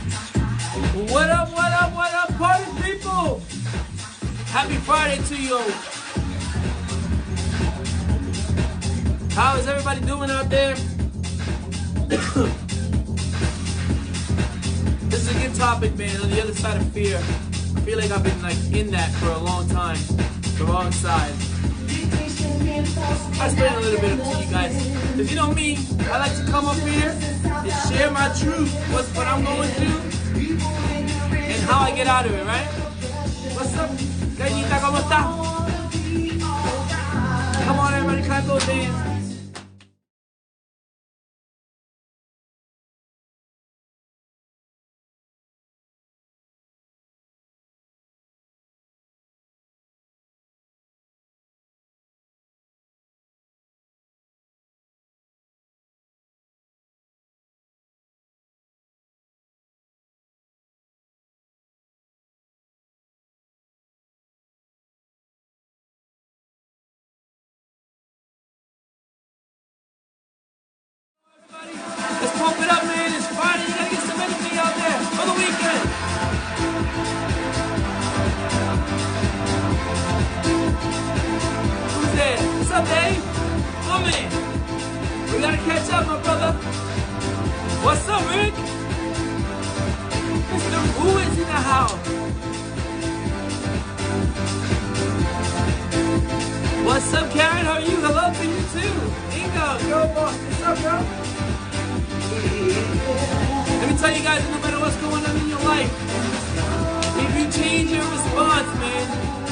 What up, what up, what up, party people? Happy Friday to you. How is everybody doing out there? This is a good topic, man, on the other side of fear. I feel like I've been in that for a long time. The wrong side. I explain a little bit to you guys. Because you know me, I like to come up here and share my truth, what I'm going through, and how I get out of it, right? What's up? Gallita, ¿cómo está? Come on, everybody, clap those hands. Let's pump it up, man. It's Friday. You gotta get some energy out there for the weekend. Who's there? What's up, Dave? Oh, man. We gotta catch up, my brother. What's up, Rick? Mr. Who is in the house? What's up, Karen? How are you? Hello to you, too. Ingo, girl boss. What's up, girl? Let me tell you guys, no matter what's going on in your life, if you change your response, man,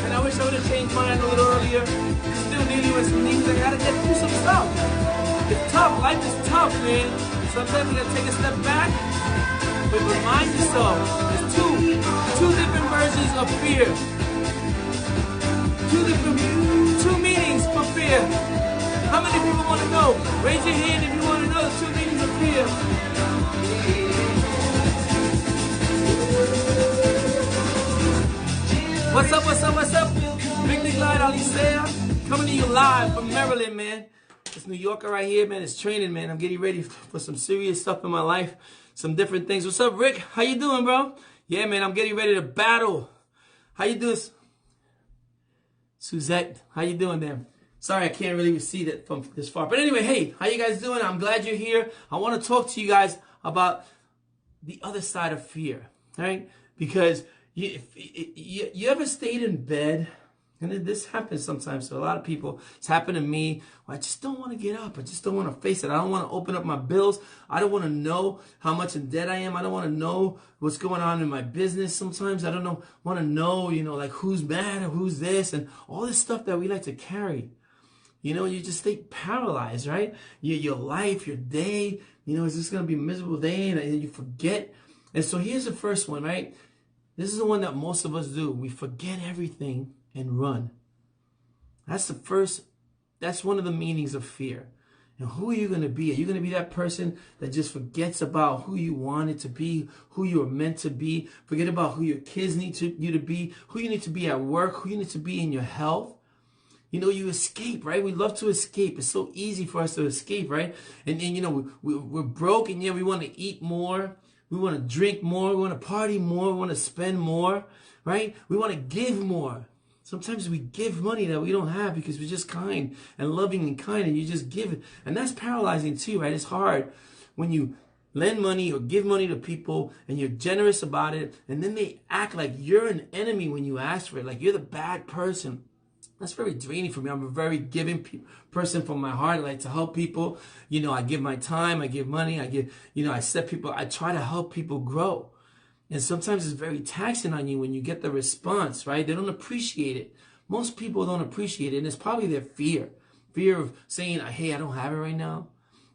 and I wish I would have changed mine a little earlier, still dealing with some things, I gotta get through some stuff. It's tough, life is tough, man. Sometimes you gotta take a step back, but remind yourself, there's two different versions of fear. Two meanings for fear. How many people want to know? Raise your hand if you want to know the two meanings of fear. What's up, what's up, what's up? Big Nick Light, Alicea, coming to you live from Maryland, man. This New Yorker right here, man, it's training, man. I'm getting ready for some serious stuff in my life, some different things. What's up, Rick? How you doing, bro? Yeah, man, I'm getting ready to battle. How you doing? Suzette, how you doing there? Sorry, I can't really see that from this far. But anyway, hey, how you guys doing? I'm glad you're here. I want to talk to you guys about the other side of fear, right? Because you ever stayed in bed? And this happens sometimes to a lot of people. It's happened to me. I just don't want to get up. I just don't want to face it. I don't want to open up my bills. I don't want to know how much in debt I am. I don't want to know what's going on in my business sometimes. I don't want to know, like who's mad or who's this and all this stuff that we like to carry. You just stay paralyzed, right? Your life, your day, it's just going to be a miserable day and you forget. And so here's the first one, right? This is the one that most of us do. We forget everything and run. That's one of the meanings of fear. And who are you going to be? Are you going to be that person that just forgets about who you wanted to be, who you were meant to be, forget about who your kids need you to be, who you need to be at work, who you need to be in your health? You escape, right? We love to escape. It's so easy for us to escape, right? And we're broke and we want to eat more. We want to drink more. We want to party more. We want to spend more, right? We want to give more. Sometimes we give money that we don't have because we're just kind and loving and kind and you just give it. And that's paralyzing too, right? It's hard when you lend money or give money to people and you're generous about it and then they act like you're an enemy when you ask for it, like you're the bad person. That's very draining for me. I'm a very giving person from my heart. I like to help people. I give my time. I give money. I try to help people grow. And sometimes it's very taxing on you when you get the response, right? They don't appreciate it. Most people don't appreciate it. And it's probably their fear of saying, hey, I don't have it right now.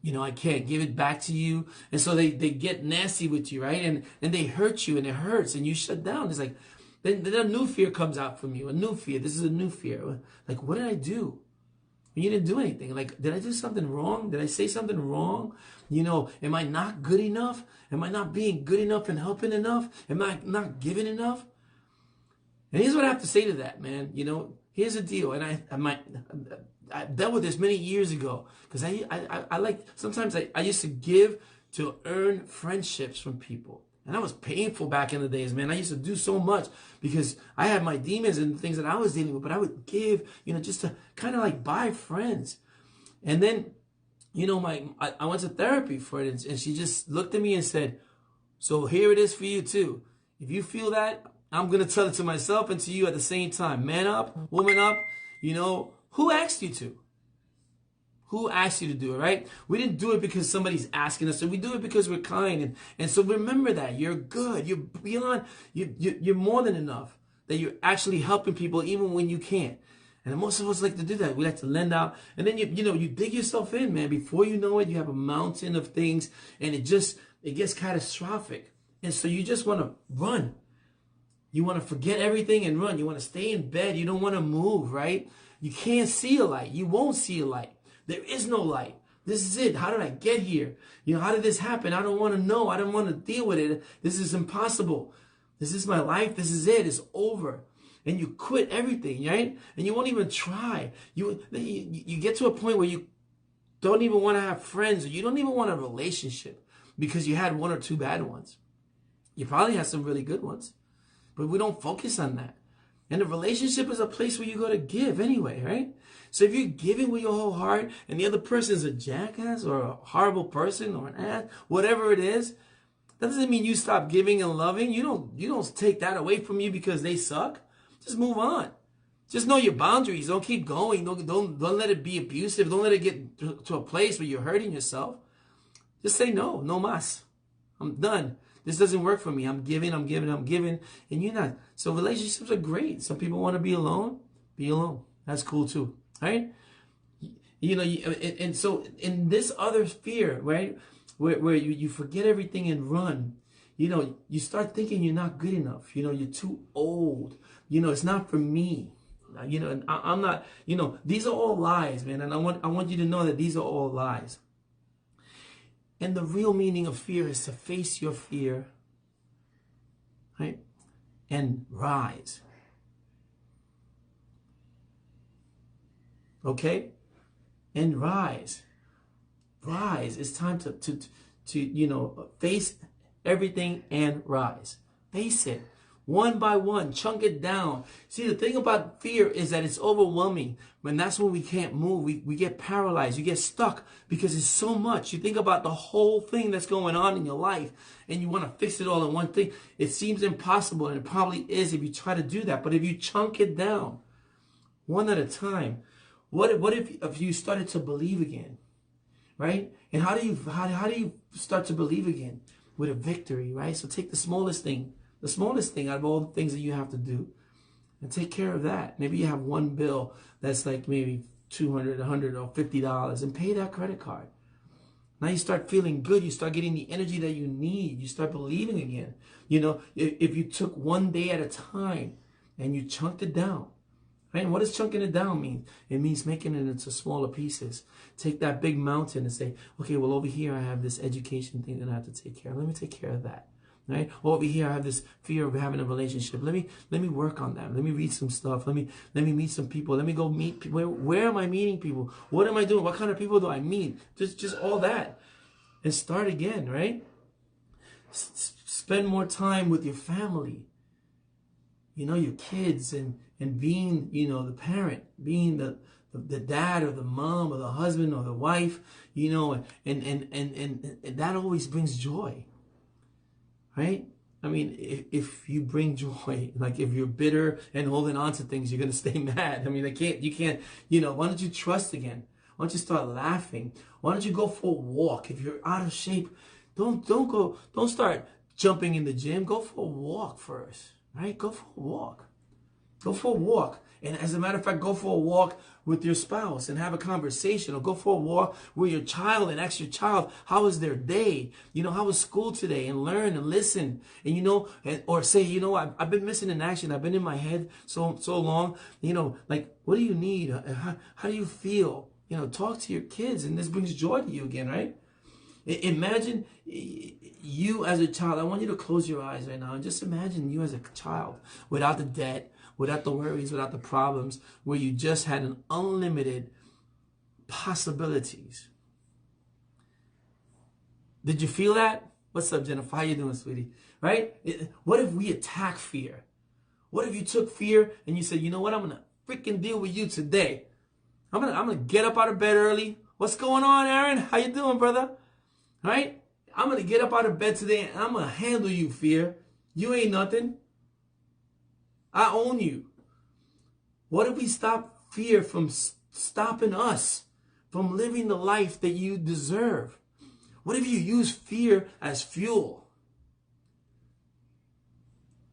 I can't give it back to you. And so they get nasty with you, right? And they hurt you and it hurts and you shut down. It's like, then a new fear comes out from you. A new fear. This is a new fear. Like, what did I do? You didn't do anything. Like, did I do something wrong? Did I say something wrong? Am I not good enough? Am I not being good enough and helping enough? Am I not giving enough? And here's what I have to say to that, man. Here's the deal. And I dealt with this many years ago. Because I like, sometimes I used to give to earn friendships from people. And that was painful back in the days, man. I used to do so much because I had my demons and things that I was dealing with, but I would give, just to kind of like buy friends. And then, I went to therapy for it, and she just looked at me and said, so here it is for you too. If you feel that, I'm going to tell it to myself and to you at the same time. Man up, woman up, who asked you to? Who asked you to do it, right? We didn't do it because somebody's asking us. So we do it because we're kind. And so remember that. You're good. You're beyond, you're more than enough. That you're actually helping people even when you can't. And most of us like to do that. We like to lend out. And then, you dig yourself in, man. Before you know it, you have a mountain of things. And it gets catastrophic. And so you just want to run. You want to forget everything and run. You want to stay in bed. You don't want to move, right? You can't see a light. You won't see a light. There is no light. This is it. How did I get here? How did this happen? I don't want to know. I don't want to deal with it. This is impossible. This is my life. This is it. It's over. And you quit everything, right? And you won't even try. You get to a point where you don't even want to have friends, or you don't even want a relationship because you had one or two bad ones. You probably had some really good ones, but we don't focus on that. And the relationship is a place where you go to give anyway, right? So if you're giving with your whole heart and the other person is a jackass or a horrible person or an ass, whatever it is, that doesn't mean you stop giving and loving. You don't take that away from you because they suck. Just move on. Just know your boundaries. Don't keep going. Don't let it be abusive. Don't let it get to a place where you're hurting yourself. Just say no mas. I'm done. This doesn't work for me. I'm giving. And you're not. So relationships are great. Some people want to be alone. Be alone. That's cool too. Right? And so in this other sphere, right, where you forget everything and run, you start thinking you're not good enough. You're too old. It's not for me. I'm not, these are all lies, man. And I want you to know that these are all lies. And the real meaning of fear is to face your fear, right? And rise. Okay? And rise. Rise. It's time to face everything and rise. Face it. One by one, chunk it down. See, the thing about fear is that it's overwhelming. When that's when we can't move, we get paralyzed. You get stuck because it's so much. You think about the whole thing that's going on in your life and you want to fix it all in one thing. It seems impossible, and it probably is if you try to do that. But if you chunk it down, one at a time, what if you started to believe again, right? And how do you start to believe again? With a victory, right? So take the smallest thing out of all the things that you have to do, and take care of that. Maybe you have one bill that's like maybe $200, $100, or $50, and pay that credit card. Now you start feeling good. You start getting the energy that you need. You start believing again. If you took one day at a time and you chunked it down, right? And what does chunking it down mean? It means making it into smaller pieces. Take that big mountain and say, okay, well, over here I have this education thing that I have to take care of. Let me take care of that. Right? Over here, I have this fear of having a relationship. Let me work on that. Let me read some stuff. Let me meet some people. Let me go meet people. Where am I meeting people? What am I doing? What kind of people do I meet? Just all that, and start again. Right? Spend more time with your family. Your kids and being the parent, being the dad or the mom or the husband or the wife. And that always brings joy. Right? I mean, if you bring joy, like if you're bitter and holding on to things, you're going to stay mad. I mean, you can't, why don't you trust again? Why don't you start laughing? Why don't you go for a walk? If you're out of shape, don't start jumping in the gym. Go for a walk first, right? Go for a walk. Go for a walk. And as a matter of fact, go for a walk with your spouse and have a conversation, or go for a walk with your child and ask your child, how was their day? How was school today? And learn and listen. And or say, I've been missing in action. I've been in my head so long. Like, what do you need? How do you feel? Talk to your kids, and this brings joy to you again, right? Imagine you as a child. I want you to close your eyes right now and just imagine you as a child without the debt, without the worries, without the problems, where you just had an unlimited possibilities. Did you feel that? What's up, Jennifer? How you doing, sweetie? Right? What if we attack fear? What if you took fear and you said, you know what? I'm going to freaking deal with you today. I'm gonna get up out of bed early. What's going on, Aaron? How you doing, brother? Right? I'm going to get up out of bed today and I'm going to handle you, fear. You ain't nothing. I own you. What if we stop fear from stopping us from living the life that you deserve? What if you use fear as fuel?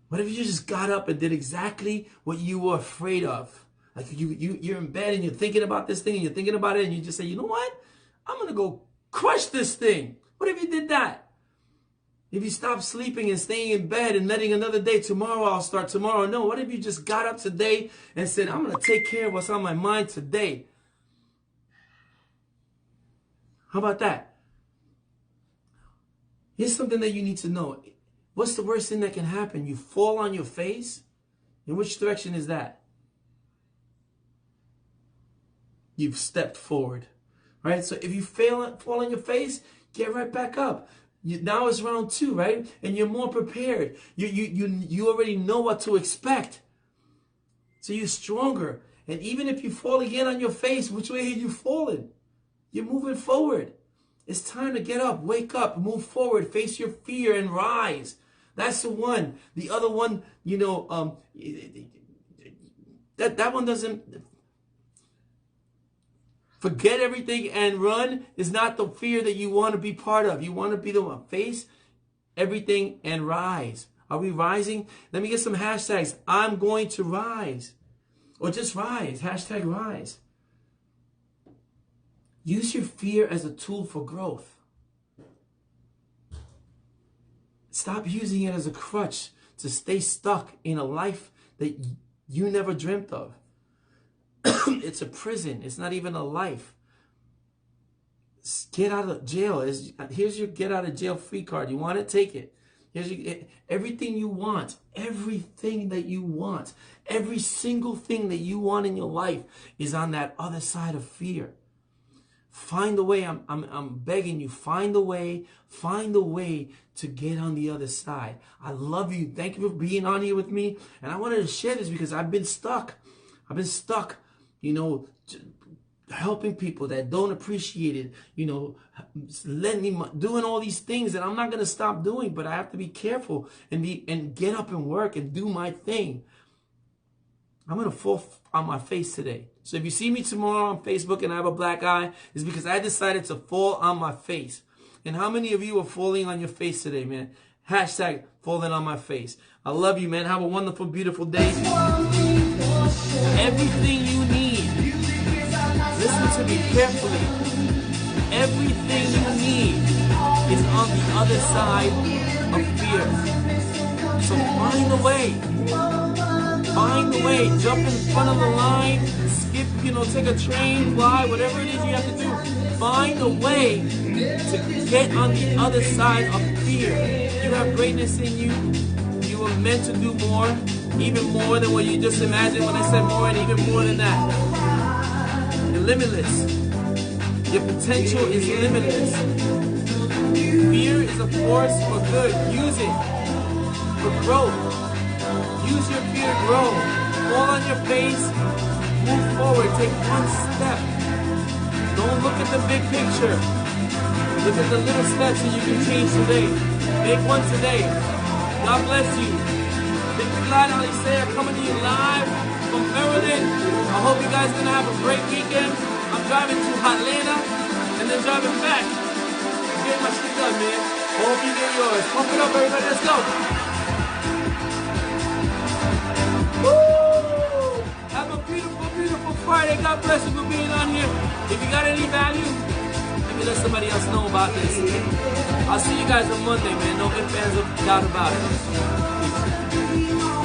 What if you just got up and did exactly what you were afraid of? Like you're in bed and you're thinking about this thing and you're thinking about it and you just say, you know what? I'm going to go crush this thing. What if you did that? If you stop sleeping and staying in bed and letting another day, tomorrow I'll start tomorrow. No, what if you just got up today and said, I'm going to take care of what's on my mind today? How about that? Here's something that you need to know. What's the worst thing that can happen? You fall on your face? In which direction is that? You've stepped forward, right? So if you fall on your face, get right back up. Now it's round 2, right? And you're more prepared. You already know what to expect. So you're stronger. And even if you fall again on your face, which way are you falling? You're moving forward. It's time to get up, wake up, move forward, face your fear and rise. That's the one. The other one, you know, that one doesn't... Forget everything and run is not the fear that you want to be part of. You want to be the one. Face everything and rise. Are we rising? Let me get some hashtags. I'm going to rise. Or just rise. Hashtag rise. Use your fear as a tool for growth. Stop using it as a crutch to stay stuck in a life that you never dreamt of. It's a prison. It's not even a life. Get out of jail. Here's your get out of jail free card. You want it? Take it. Here's everything you want. Everything that you want. Every single thing that you want in your life is on that other side of fear. Find a way. I'm begging you. Find a way. Find a way to get on the other side. I love you. Thank you for being on here with me. And I wanted to share this because I've been stuck. I've been stuck. You know, helping people that don't appreciate it, you know, doing all these things that I'm not going to stop doing, but I have to be careful and get up and work and do my thing. I'm going to fall on my face today. So if you see me tomorrow on Facebook and I have a black eye, it's because I decided to fall on my face. And how many of you are falling on your face today, man? Hashtag falling on my face. I love you, man. Have a wonderful, beautiful day. Everything you need. Listen to me carefully. Everything you need is on the other side of fear. So find a way. Find a way. Jump in front of the line. Skip, take a train, fly, whatever it is you have to do. Find a way to get on the other side of fear. You have greatness in you. You were meant to do more. Even more than what you just imagined when I said more, and even more than that. You're limitless. Your potential is limitless. Fear is a force for good. Use it for growth. Use your fear to grow. Fall on your face. Move forward. Take one step. Don't look at the big picture. Look at the little steps that you can change today. Make one today. God bless you. Victor Glad Alisea coming to you live from Maryland. I hope you guys are going to have a great weekend. I'm driving to Atlanta and then driving back. I'm getting my shit done, man. Hope you get yours. Pump it up, everybody. Let's go. Woo! Have a beautiful, beautiful Friday. God bless you for being on here. If you got any value, maybe let somebody else know about this. I'll see you guys on Monday, man. No ifs, ands, or doubt about it. Peace.